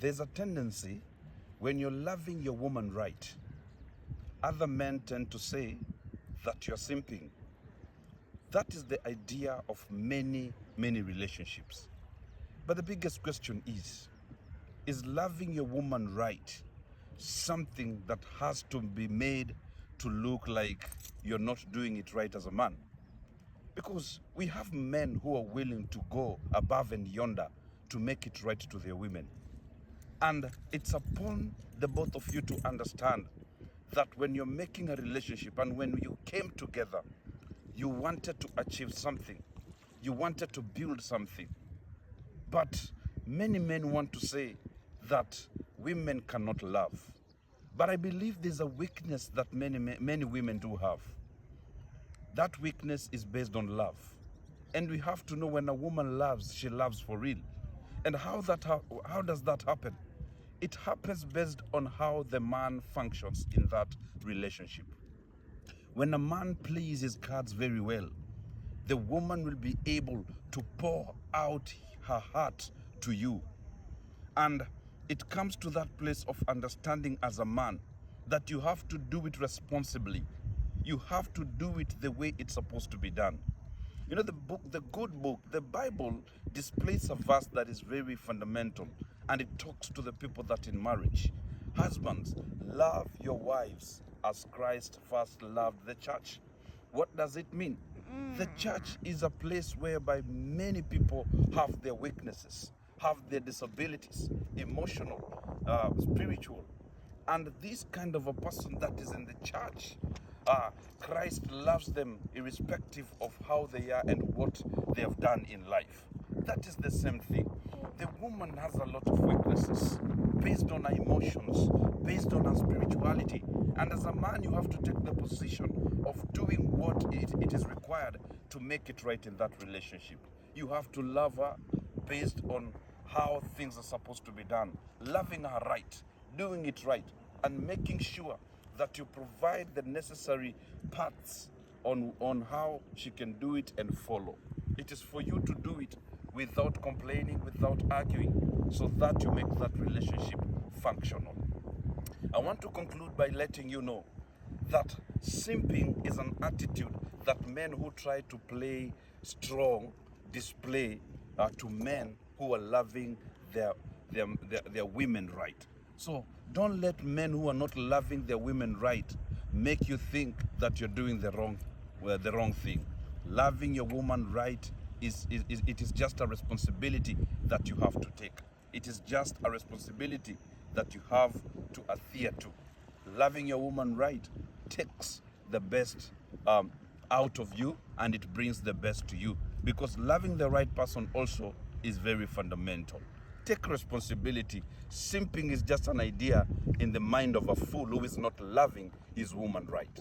There's a tendency when you're loving your woman right, other men tend to say that you're simping. That is the idea of many relationships. But the biggest question is loving your woman right something that has to be made to look like you're not doing it right as a man? Because we have men who are willing to go above and yonder to make it right to their women. And it's upon the both of you to understand that when you're making a relationship and when you came together, you wanted to achieve something. You wanted to build something. But many men want to say that women cannot love. But I believe there's a weakness that many women do have. That weakness is based on love. And we have to know when a woman loves, she loves for real. And how does that happen? It happens based on how the man functions in that relationship. When a man plays his cards very well, the woman will be able to pour out her heart to you. And it comes to that place of understanding as a man that you have to do it responsibly. You have to do it the way it's supposed to be done. You know, the good book, the Bible displays a verse that is very fundamental, and it talks to the people that in marriage. Husbands, love your wives as Christ first loved the church. What does it mean? The church is a place whereby many people have their weaknesses, have their disabilities, emotional, spiritual. And this kind of a person that is in the church, Christ loves them irrespective of how they are and what they have done in life. That is the same thing. The woman has a lot of weaknesses based on her emotions, based on her spirituality. And as a man, you have to take the position of doing what it is required to make it right in that relationship. You have to love her based on how things are supposed to be done. Loving her right, doing it right, and making sure that you provide the necessary paths on how she can do it and follow. It is for you to do it without complaining, without arguing, so that you make that relationship functional. I want to conclude by letting you know that simping is an attitude that men who try to play strong display to men who are loving their women right. So don't let men who are not loving their women right make you think that you're doing the wrong thing. Loving your woman right it is just a responsibility that you have to take. It is just a responsibility that you have to adhere to. Loving your woman right takes the best out of you, and it brings the best to you, because loving the right person also is very fundamental. Take responsibility. Simping is just an idea in the mind of a fool who is not loving his woman right.